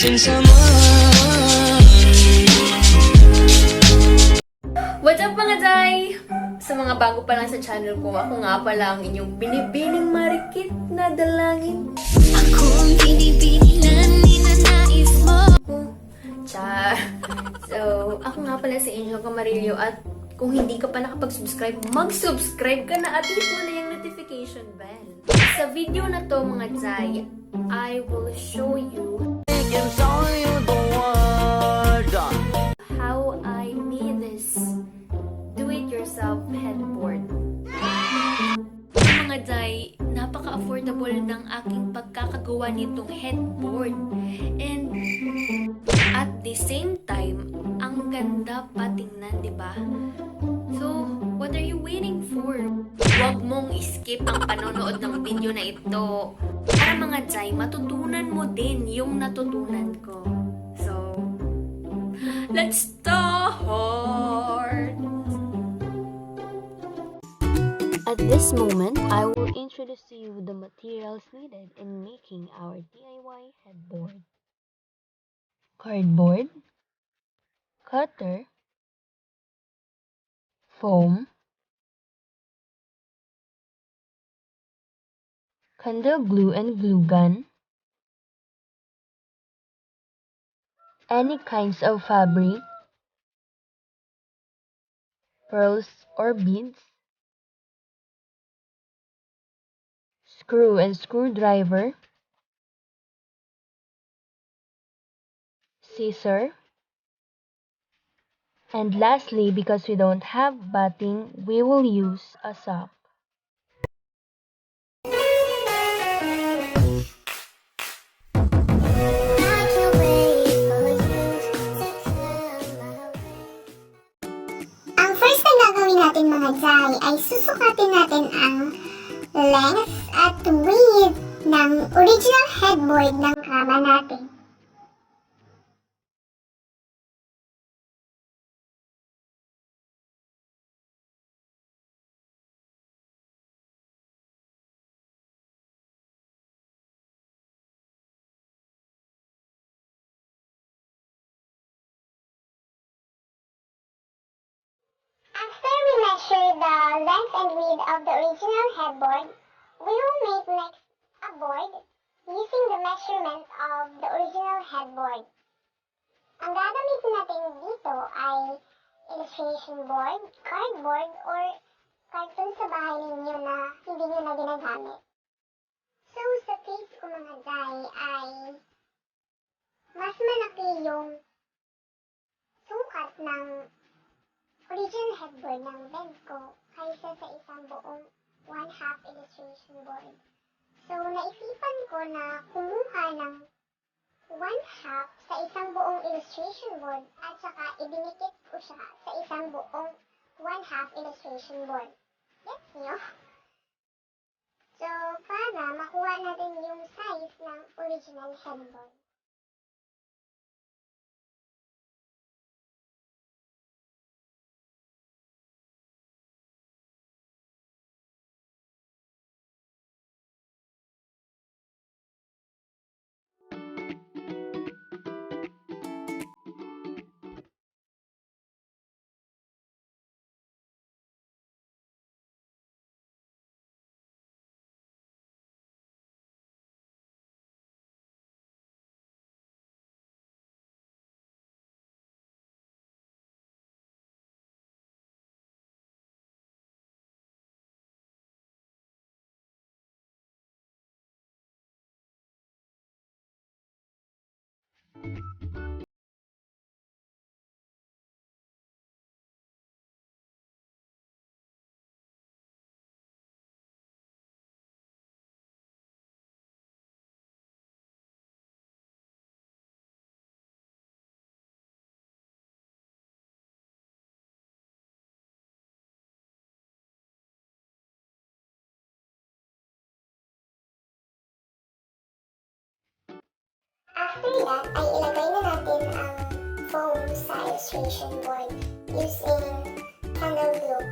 What's up mga Day? Sa mga bago pa lang sa channel ko, ako nga pala ang inyong binibining marikit na dalangin. Ako ang binibining na ninanais mo. Char. So, ako nga pala si Camarillo at kung hindi ka pa nakapag-subscribe, mag-subscribe ka na at hit mo na yung notification bell. Sa video na to mga Day, I will show you how I made this do-it-yourself headboard. Mga Day, napaka-affordable ng aking pagkakagawa nitong headboard. And at the same time, ang ganda patingnan, di ba? So, what are you waiting for? Huwag mong skip ang panonood ng video na ito. Para mga Day, matutunan mo din yung natutunan ko. So, let's start! At this moment, I will introduce to you the materials needed in making our DIY headboard. Cardboard, cutter, foam, candle glue and glue gun, any kinds of fabric, pearls or beads, screw and screwdriver, scissor, and lastly, because we don't have batting, we will use a sock. Ang first na gagawin natin mga Day ay susukatin natin ang length at width ng original headboard ng kama natin. After we measure the length and width of the original headboard, we will make next a board using the measurement of the original headboard. Ang gagamitin natin dito ay illustration board, cardboard, or carton sa bahay ninyo na hindi nyo na ginagamit. So, sa case ko mga Day ay mas malaki yung sukat ng original headboard ng bed ko kaysa sa isang buong 1/2 illustration board. So, naisipan ko na kumuha ng 1/2 sa isang buong illustration board at saka ibinikit ko siya sa isang buong 1/2 illustration board. Gets nyo? So, para makuha natin yung size ng original headboard. After that, ay ilagay na natin ang foam sa illustration board using candle glue.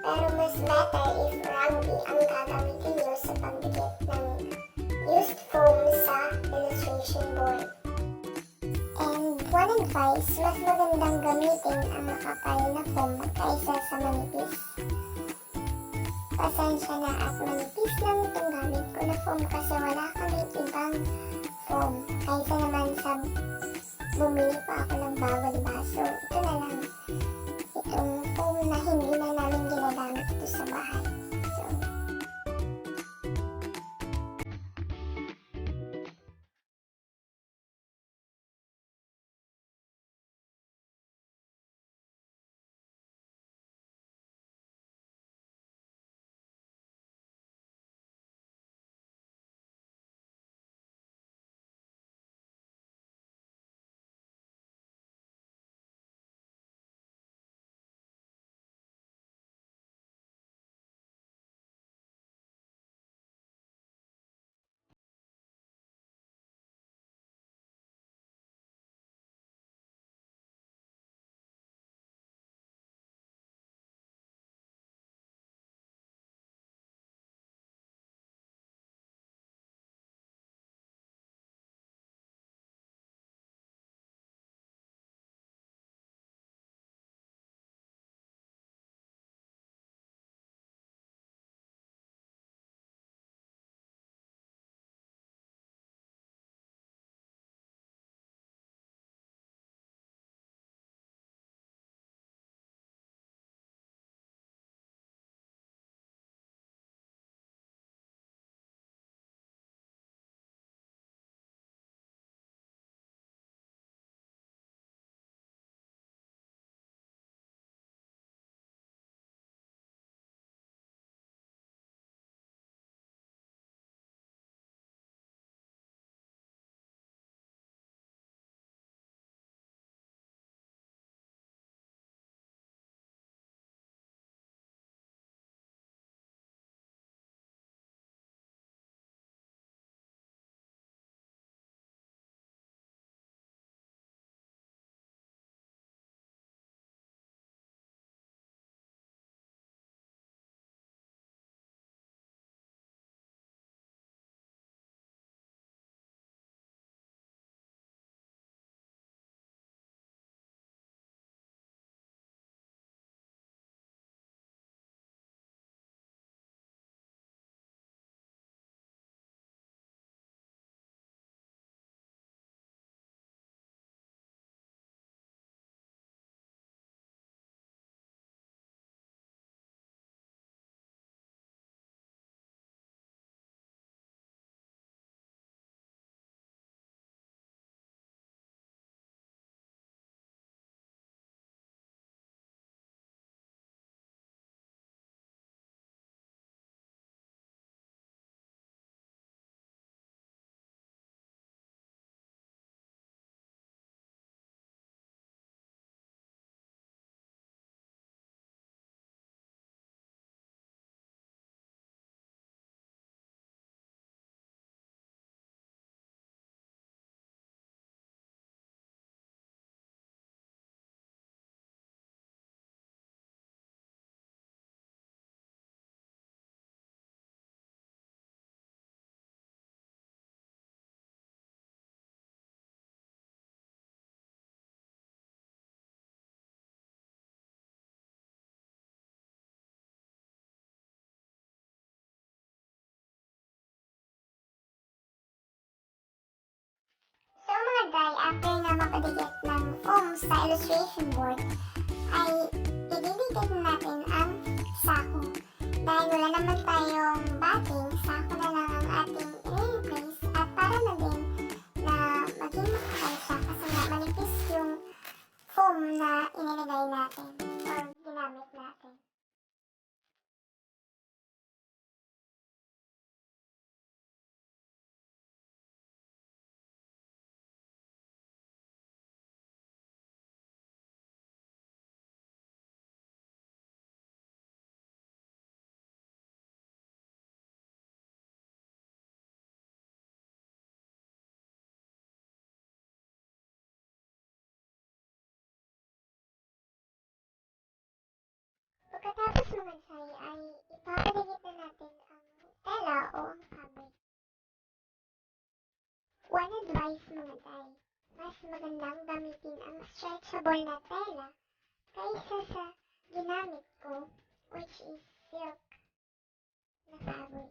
Pero mas better if rugby ang gagamitin nyo sa pagdikit ng used foam sa illustration board. advice, mas magandang gamitin ang makapal na foam kaysa sa manipis. Pasensya na at manipis lang itong gamit ko na foam kasi wala kaming ibang foam. Kaysa naman sa bumili pa ako ng bago, diba? So, ito na lang. Itong foam na hindi na namin ginagamit ito sa bahay. So, mga day, after na mapadikit ng foam sa illustration board, ay ididikit natin ang sako. Dahil wala naman tayong batting, sako na lang ang ating i-replace at para na din na maging makakal siya kasi nga manipis yung foam na inilagay natin or ginamit natin. Pagkatapos mamansay ay ipapadikit na natin ang tela o ang fabric. One advice mga day, mas magandang gamitin ang stretchable na tela kaysa sa ginamit ko, which is silk na fabric.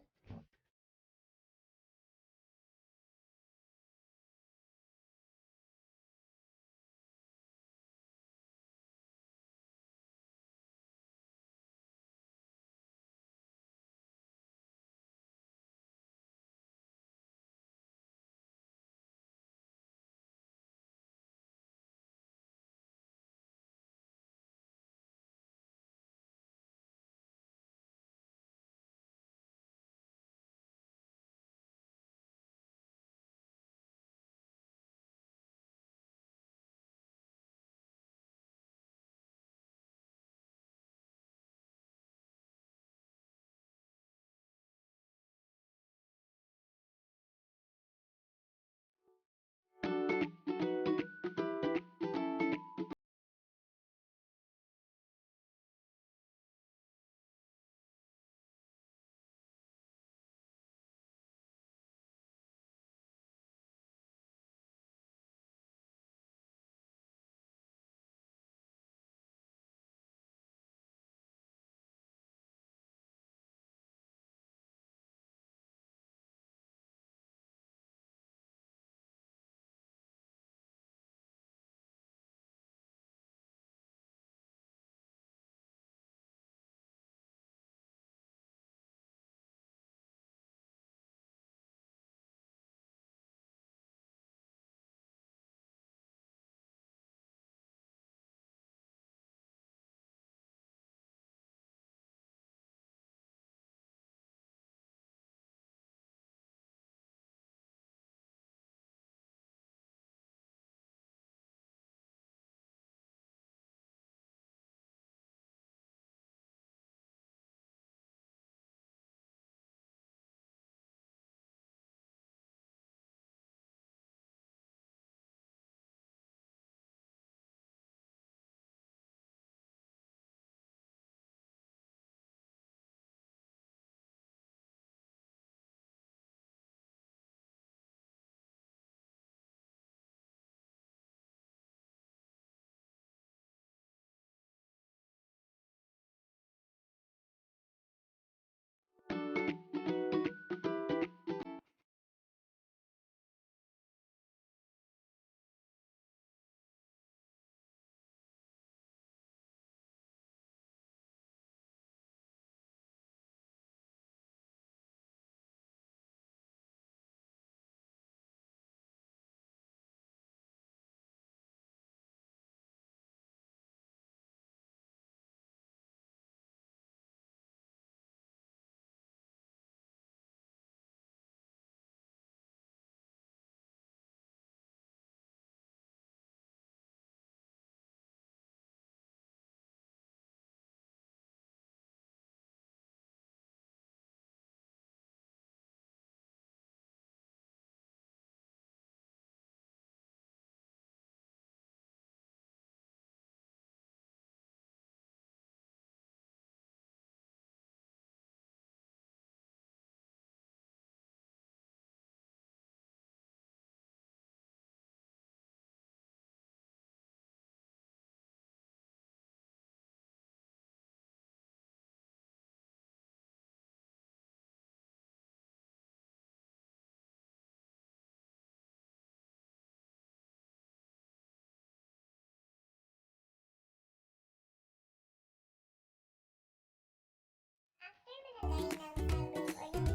After malagay ng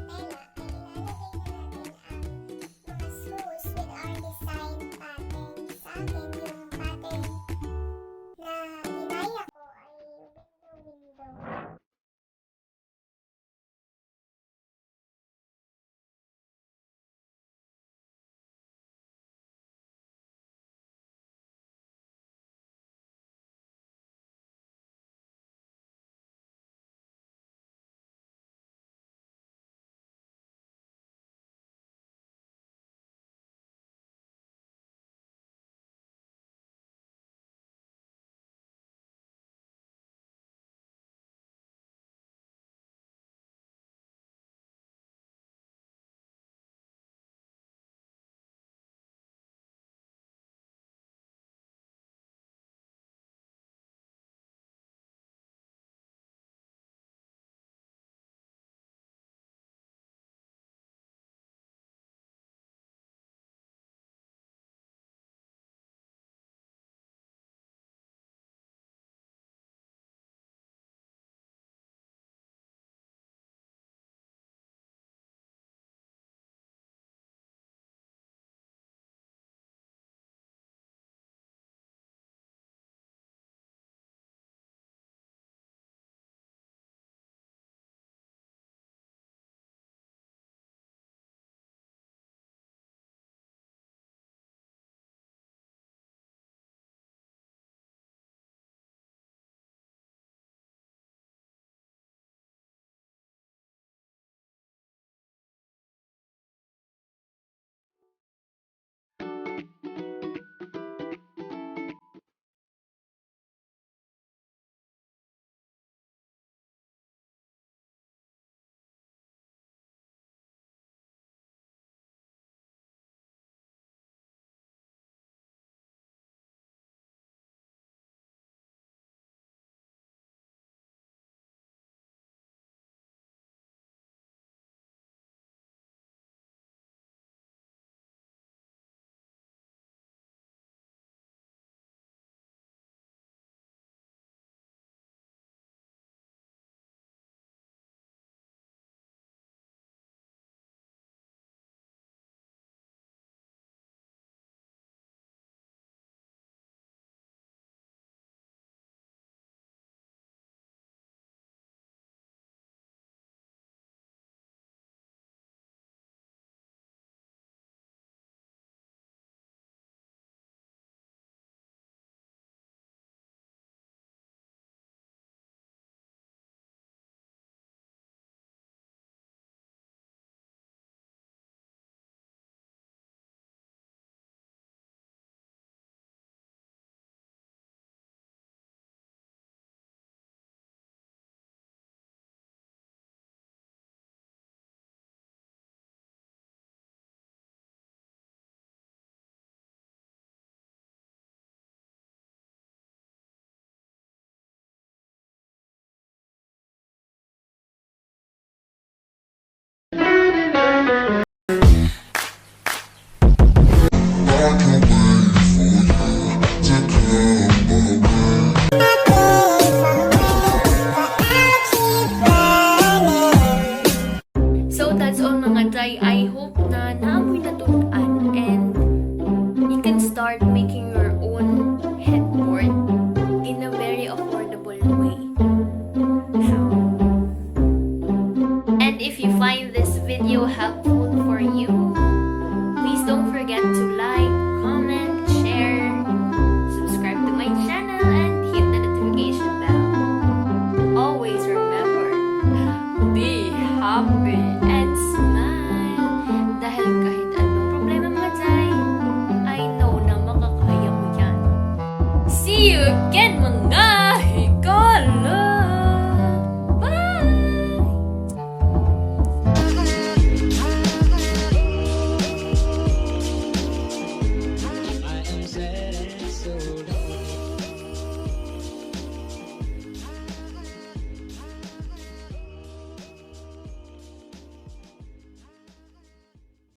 again mga